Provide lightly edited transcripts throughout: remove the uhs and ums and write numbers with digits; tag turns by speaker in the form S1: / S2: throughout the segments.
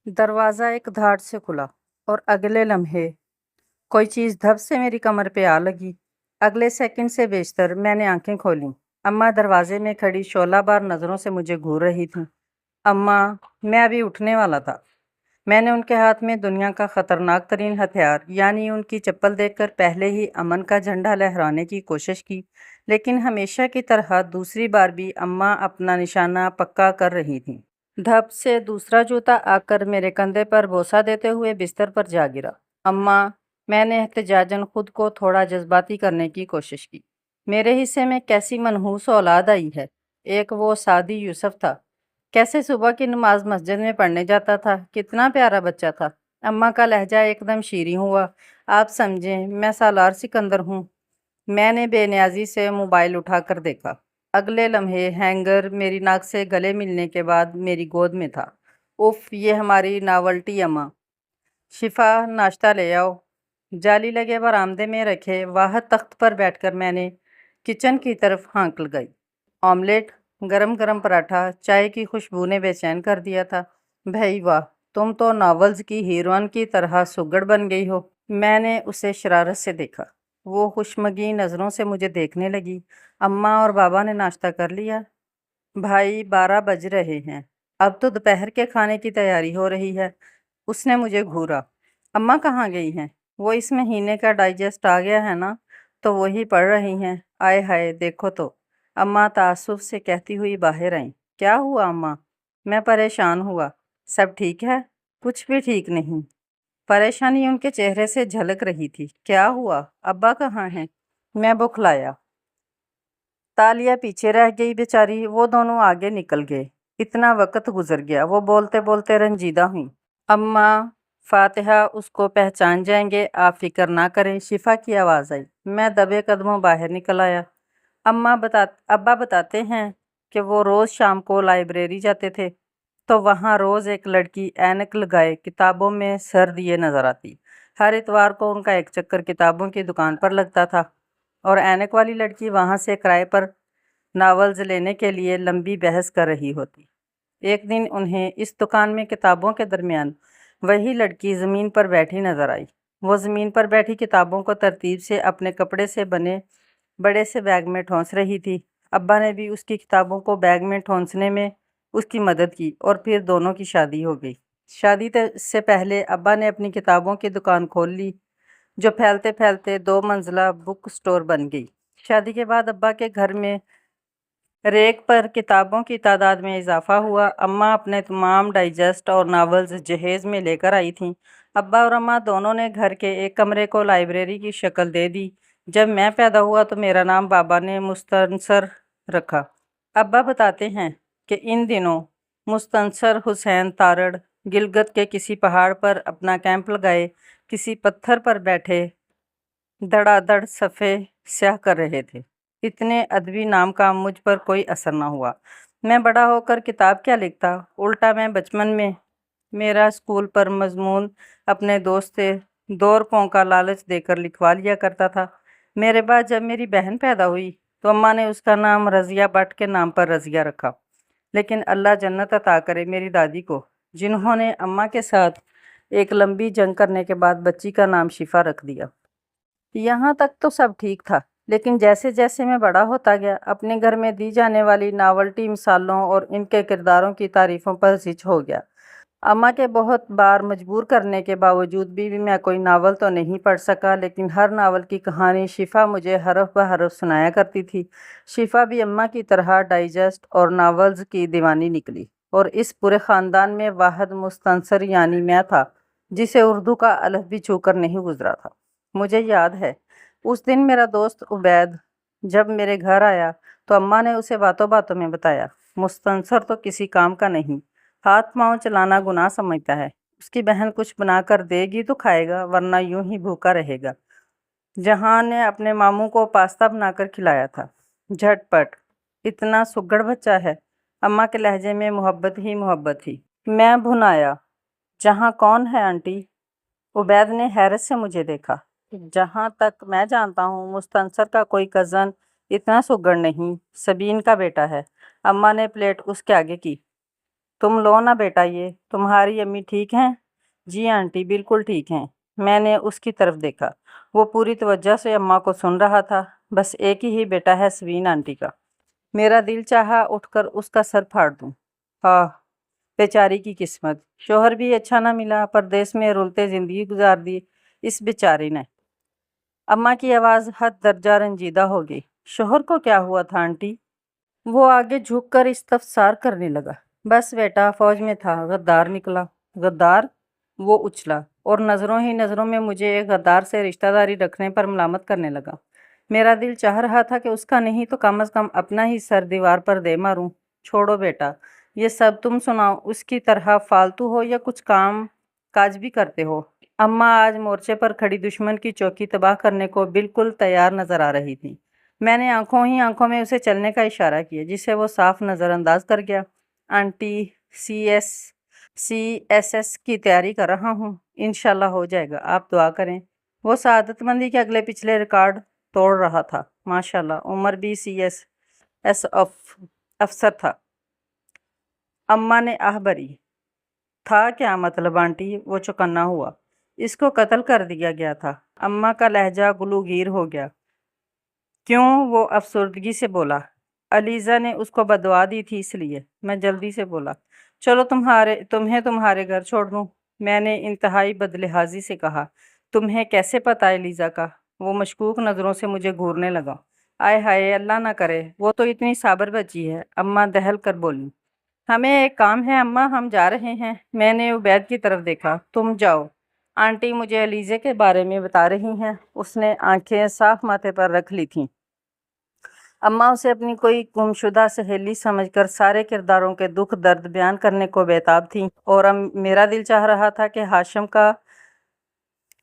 S1: दरवाज़ा एक धाड़ से खुला और अगले लम्हे कोई चीज़ धब से मेरी कमर पे आ लगी। अगले सेकंड से बेशतर मैंने आंखें खोलीं। अम्मा दरवाजे में खड़ी शोलाबार नज़रों से मुझे घूर रही थीं। अम्मा, मैं अभी उठने वाला था। मैंने उनके हाथ में दुनिया का ख़तरनाक तरीन हथियार यानी उनकी चप्पल देखकर पहले ही अमन का झंडा लहराने की कोशिश की, लेकिन हमेशा की तरह दूसरी बार भी अम्मा अपना निशाना पक्का कर रही थीं। धप से दूसरा जूता आकर मेरे कंधे पर बोसा देते हुए बिस्तर पर जा गिरा। अम्मा, मैंने एहतजाजन खुद को थोड़ा जज्बाती करने की कोशिश की। मेरे हिस्से में कैसी मनहूस औलाद आई है। एक वो सादी यूसुफ था, कैसे सुबह की नमाज मस्जिद में पढ़ने जाता था, कितना प्यारा बच्चा था। अम्मा का लहजा एकदम शीरी हुआ। आप समझें, मैं सालार सिकंदर हूँ। मैंने बेनियाजी से मोबाइल उठाकर देखा। अगले लम्हे हैंगर मेरी नाक से गले मिलने के बाद मेरी गोद में था। उफ, ये हमारी नावल्टी अम्मा। शिफा, नाश्ता ले आओ। जाली लगे बरामदे में रखे वाह तख्त पर बैठकर मैंने किचन की तरफ हाँक लगाई। ऑमलेट, गरम गरम पराठा, चाय की खुशबू ने बेचैन कर दिया था। भाई वाह, तुम तो नॉवेल्स की हीरोइन की तरह सुगड़ बन गई हो। मैंने उसे शरारत से देखा। वो खुशमगी नज़रों से मुझे देखने लगी। अम्मा और बाबा ने नाश्ता कर लिया? भाई, 12 बज रहे हैं। अब तो दोपहर के खाने की तैयारी हो रही है। उसने मुझे घूरा। अम्मा कहाँ गई हैं? वो इस महीने का डाइजेस्ट आ गया है ना, तो वही पढ़ रही हैं। आय हाय, देखो तो। अम्मा तासुफ से कहती हुई बाहर आई। क्या हुआ अम्मा? मैं परेशान हुआ। सब ठीक है? कुछ भी ठीक नहीं। परेशानी उनके चेहरे से झलक रही थी। क्या हुआ? अब्बा कहाँ हैं? मैं बौखलाया। तालिया पीछे रह गई बेचारी, वो दोनों आगे निकल गए। इतना वक्त गुजर गया, वो बोलते बोलते रंजीदा हुई। अम्मा, फातिहा उसको पहचान जाएंगे, आप फिक्र ना करें। शिफा की आवाज़ आई। मैं दबे कदमों बाहर निकल आया। अब्बा बताते हैं कि वो रोज़ शाम को लाइब्रेरी जाते थे, तो वहाँ रोज़ एक लड़की ऐनक लगाए किताबों में सर दिए नज़र आती। हर इतवार को उनका एक चक्कर किताबों की दुकान पर लगता था और ऐनक वाली लड़की वहाँ से किराए पर नावल्स लेने के लिए लंबी बहस कर रही होती। एक दिन उन्हें इस दुकान में किताबों के दरमियान वही लड़की ज़मीन पर बैठी नज़र आई। वो ज़मीन पर बैठी किताबों को तरतीब से अपने कपड़े से बने बड़े से बैग में ठूंस रही थी। अब्बा ने भी उसकी किताबों को बैग में ठूंसने में उसकी मदद की और फिर दोनों की शादी हो गई। शादी से पहले अब्बा ने अपनी किताबों की दुकान खोल ली, जो फैलते फैलते 2 मंजिला बुक स्टोर बन गई। शादी के बाद अब्बा के घर में रेक पर किताबों की तादाद में इजाफा हुआ। अम्मा अपने तमाम डाइजेस्ट और नावल्स जहेज़ में लेकर आई थीं। अब्बा और अम्मा दोनों ने घर के एक कमरे को लाइब्रेरी की शक्ल दे दी। जब मैं पैदा हुआ तो मेरा नाम बाबा ने मुस्तनसर रखा। अब्बा बताते हैं कि इन दिनों मुस्तनसर हुसैन तारड़ गिलगित के किसी पहाड़ पर अपना कैंप लगाए किसी पत्थर पर बैठे धड़ाधड़ सफ़े स्याह कर रहे थे। इतने अदबी नाम का मुझ पर कोई असर न हुआ। मैं बड़ा होकर किताब क्या लिखता, उल्टा मैं बचपन में मेरा स्कूल पर मजमून अपने दोस्त से 2 रुपयों का लालच देकर लिखवा लिया करता था। मेरे बाद जब मेरी बहन पैदा हुई तो अम्मा ने उसका नाम रज़िया भट्ट के नाम पर रज़िया रखा। लेकिन अल्लाह जन्नत अता करे मेरी दादी को, जिन्होंने अम्मा के साथ एक लंबी जंग करने के बाद बच्ची का नाम शिफा रख दिया। यहाँ तक तो सब ठीक था, लेकिन जैसे जैसे मैं बड़ा होता गया, अपने घर में दी जाने वाली नावल्टी मिसालों और इनके किरदारों की तारीफ़ों पर जिच हो गया। अम्मा के बहुत बार मजबूर करने के बावजूद भी मैं कोई नावल तो नहीं पढ़ सका, लेकिन हर नावल की कहानी शिफा मुझे हरफ ब हरफ सुनाया करती थी। शिफा भी अम्मा की तरह डाइजेस्ट और नावल्स की दीवानी निकली, और इस पूरे ख़ानदान में वाहिद मुस्तनसर यानी मैं था जिसे उर्दू का अलफ भी छूकर नहीं गुजरा था। मुझे याद है, उस दिन मेरा दोस्त उबैद जब मेरे घर आया तो अम्मा ने उसे बातों बातों में बताया, मुस्तनसर तो किसी काम का नहीं, हाथ पाँव चलाना गुनाह समझता है। उसकी बहन कुछ बनाकर देगी तो खाएगा, वरना यूं ही भूखा रहेगा। जहान ने अपने मामू को पास्ता बनाकर खिलाया था। झटपट, इतना सुघड़ बच्चा है। अम्मा के लहजे में मोहब्बत ही मोहब्बत थी। मैं भुनाया, जहाँ कौन है आंटी? उबैद ने हैरत से मुझे देखा। जहाँ तक मैं जानता हूँ मुस्तनसर का कोई कज़न इतना सुघड़ नहीं, सबीन का बेटा है। अम्मा ने प्लेट उसके आगे की। तुम लो ना बेटा, ये तुम्हारी अम्मी ठीक हैं? जी आंटी, बिल्कुल ठीक हैं। मैंने उसकी तरफ देखा। वो पूरी तवज्जो से अम्मा को सुन रहा था। बस एक ही बेटा है सवीन आंटी का। मेरा दिल चाहा उठकर उसका सर फाड़ दूं। हाँ, बेचारी की किस्मत। शोहर भी अच्छा ना मिला, परदेश में रुलते जिंदगी गुजार दी इस बेचारी ने। अम्मा की आवाज़ हद दर्जा रंजीदा हो गई। शोहर को क्या हुआ था आंटी? वो आगे झुककर इस्तफसार करने लगा। बस बेटा, फौज में था, गद्दार निकला। गद्दार? वो उछला और नज़रों ही नज़रों में मुझे एक गद्दार से रिश्तेदारी रखने पर मलामत करने लगा। मेरा दिल चाह रहा था कि उसका नहीं तो कम से कम अपना ही सर दीवार पर दे मारूं। छोड़ो बेटा, ये सब तुम सुनाओ। उसकी तरह फालतू हो या कुछ काम काज भी करते हो? अम्मा आज मोर्चे पर खड़ी दुश्मन की चौकी तबाह करने को बिल्कुल तैयार नजर आ रही थी। मैंने आंखों ही आंखों में उसे चलने का इशारा किया, जिसे वो साफ नज़रअंदाज कर गया। आंटी, CSS की तैयारी कर रहा हूँ, इंशाल्लाह हो जाएगा, आप दुआ करें। वो सआदतमंदी के अगले पिछले रिकॉर्ड तोड़ रहा था। माशाल्लाह, उमर भी CSS अफसर था। अम्मा ने आह भरी। था क्या मतलब आंटी? वो चौकन्ना हुआ। इसको कत्ल कर दिया गया था। अम्मा का लहजा गुलूगीर हो गया। क्यों? वो अफसरदगी से बोला। अलीज़ा ने उसको बददुआ दी थी इसलिए। मैं जल्दी से बोला, चलो तुम्हें तुम्हारे घर छोड़ दूँ। मैंने इंतहाई बदलिहाजी से कहा। तुम्हें कैसे पता एलिज़ा का? वो मशकूक नज़रों से मुझे घूरने लगा। आय हाय, अल्लाह ना करे, वो तो इतनी साबर बची है। अम्मा दहल कर बोली। हमें एक काम है अम्मा, हम जा रहे हैं। मैंने उबैद की तरफ देखा। तुम जाओ, आंटी मुझे अलीज़े के बारे में बता रही हैं। उसने आंखें साफ माथे पर रख ली थीं। अम्मा उसे अपनी कोई गुमशुदा सहेली समझकर सारे किरदारों के दुख दर्द बयान करने को बेताब थीं, और अब मेरा दिल चाह रहा था कि हाशिम का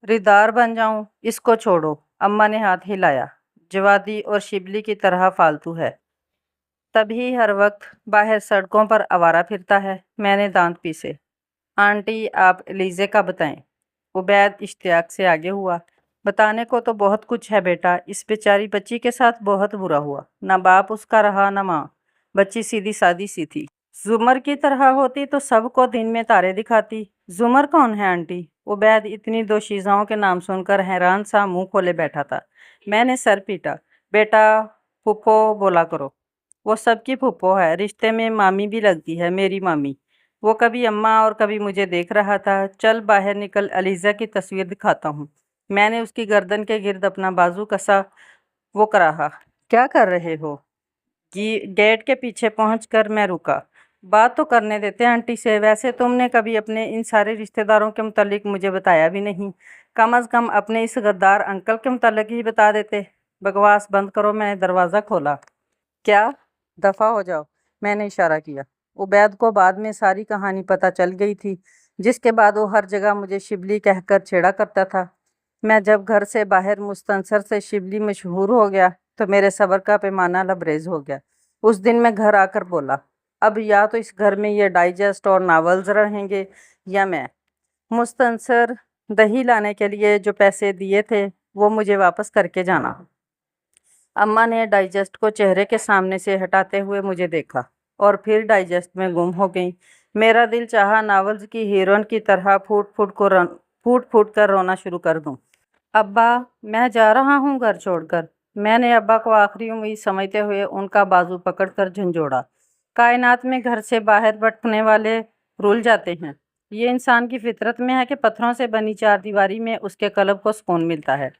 S1: रिदार बन जाऊं। इसको छोड़ो, अम्मा ने हाथ हिलाया। जवादी और शिबली की तरह फालतू है, तभी हर वक्त बाहर सड़कों पर आवारा फिरता है। मैंने दांत पीसे। आंटी, आप एलिज़े का बताएं। उबैद इश्तियाक से आगे हुआ। बताने को तो बहुत कुछ है बेटा। इस बेचारी बच्ची के साथ बहुत बुरा हुआ। ना बाप उसका रहा, ना माँ। बच्ची सीधी सादी सी थी। जुमर की तरह होती तो सबको दिन में तारे दिखाती। जुमर कौन है आंटी? उबैद इतनी दोशीज़ाओं के नाम सुनकर हैरान सा मुंह खोले बैठा था। मैंने सर पीटा। बेटा, फूफो बोला करो। वो सबकी फूफो है, रिश्ते में मामी भी लगती है, मेरी मामी। वो कभी अम्मा और कभी मुझे देख रहा था। चल बाहर निकल, अलीज़ा की तस्वीर दिखाता हूँ। मैंने उसकी गर्दन के गिर्द अपना बाजू कसा। वो कराहा। क्या कर रहे हो? गेट के पीछे पहुंचकर मैं रुका। बात तो करने देते आंटी से। वैसे तुमने कभी अपने इन सारे रिश्तेदारों के मुतालिक मुझे बताया भी नहीं। कम अज़ कम अपने इस गद्दार अंकल के मुतालिक ही बता देते। बकवास बंद करो। मैंने दरवाज़ा खोला। क्या? दफ़ा हो जाओ, मैंने इशारा किया। उबैद को बाद में सारी कहानी पता चल गई थी, जिसके बाद वो हर जगह मुझे शिबली कहकर छेड़ा करता था। मैं जब घर से बाहर मुस्तनसर से शिबली मशहूर हो गया तो मेरे सब्र का पैमाना लबरेज हो गया। उस दिन मैं घर आकर बोला, अब या तो इस घर में ये डाइजेस्ट और नावल्स रहेंगे या मैं। मुस्तनसर दही लाने के लिए जो पैसे दिए थे वो मुझे वापस करके जाना। अम्मा ने डाइजेस्ट को चेहरे के सामने से हटाते हुए मुझे देखा और फिर डाइजेस्ट में गुम हो गई। मेरा दिल चाहा नावल्स की हीरोइन की तरह फूट फूट कर रोना शुरू कर दूं। अब्बा, मैं जा रहा हूँ घर छोड़कर। मैंने अब्बा को आखिरी उम्मीद समझते हुए उनका बाजू पकड़कर झंझोड़ा। कायनात में घर से बाहर भटकने वाले रुल जाते हैं। ये इंसान की फितरत में है कि पत्थरों से बनी चारदीवारी में उसके कल्ब को सुकून मिलता है।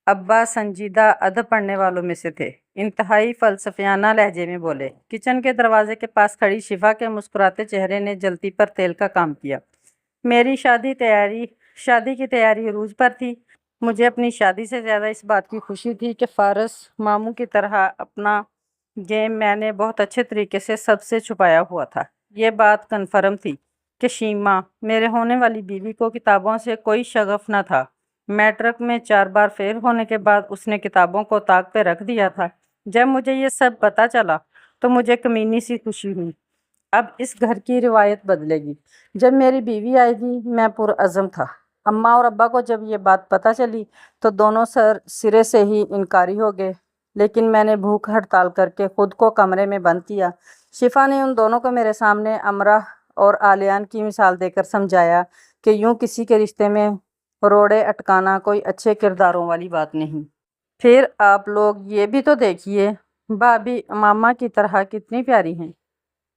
S1: अब्बा संजीदा अदब पढ़ने वालों में से थे। इंतहाई फलसफियाना लहजे में बोले। किचन के दरवाजे के पास खड़ी शिफा के मुस्कुराते चेहरे ने जलती पर तेल का काम किया। मेरी शादी की तैयारी अरूज पर थी। मुझे अपनी शादी से ज़्यादा इस बात की खुशी थी कि फारस मामू की तरह अपना गेम मैंने बहुत अच्छे तरीके से सबसे छुपाया हुआ था। ये बात कन्फर्म थी कि शीमा, मेरे होने वाली बीवी को किताबों से कोई शगफ न था। मैट्रिक में 4 बार फेल होने के बाद उसने किताबों को ताक पे रख दिया था। जब मुझे ये सब पता चला तो मुझे कमीनी सी खुशी हुई। अब इस घर की रिवायत बदलेगी। जब मेरी बीवी आएगी, मैं पुरअज़म था। अम्मा और अब्बा को जब ये बात पता चली तो दोनों सिरे से ही इनकारी हो गए, लेकिन मैंने भूख हड़ताल करके खुद को कमरे में बंद किया। शिफा ने उन दोनों को मेरे सामने अमरा اور आलियान की मिसाल देकर समझाया कि यूं किसी के रिश्ते में रोड़े अटकाना कोई अच्छे किरदारों वाली बात नहीं। फिर आप लोग ये भी तो देखिए, भाभी मामा की तरह कितनी प्यारी हैं।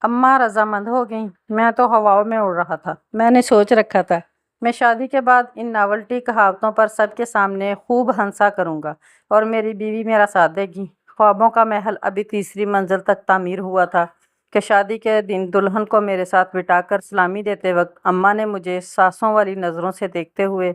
S1: अम्मा रजामंद हो गईं। मैं तो हवाओं में उड़ रहा था। मैंने सोच रखा था मैं शादी के बाद इन नॉवल्टी कहावतों पर सबके सामने खूब हंसा करूंगा और मेरी बीवी मेरा साथ देगी। ख्वाबों का महल अभी तीसरी मंजिल तक तामीर हुआ था कि शादी के दिन दुल्हन को मेरे साथ बिठाकर सलामी देते वक्त अम्मा ने मुझे सासों वाली नज़रों से देखते हुए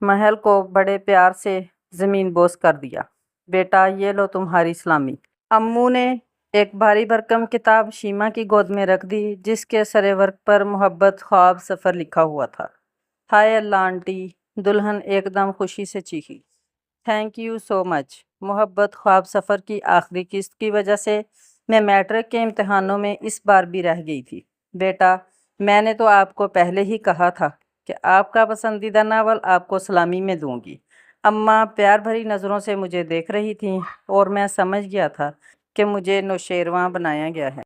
S1: महल को बड़े प्यार से ज़मीन बोस कर दिया। बेटा ये लो तुम्हारी सलामी। अम्मू ने एक भारी भरकम किताब शीमा की गोद में रख दी जिसके सरे वर्क पर मोहब्बत ख्वाब सफ़र लिखा हुआ था। हाय अल्लाह आंटी, दुल्हन एकदम खुशी से चीखी। Thank you so much. मोहब्बत ख्वाब सफ़र की आखिरी किस्त की वजह से मैं मैट्रिक के इम्तिहानों में इस बार भी रह गई थी। बेटा मैंने तो आपको पहले ही कहा था कि आपका पसंदीदा नावल आपको सलामी में दूंगी। अम्मा प्यार भरी नज़रों से मुझे देख रही थीं और मैं समझ गया था कि मुझे नौशेरवां बनाया गया है।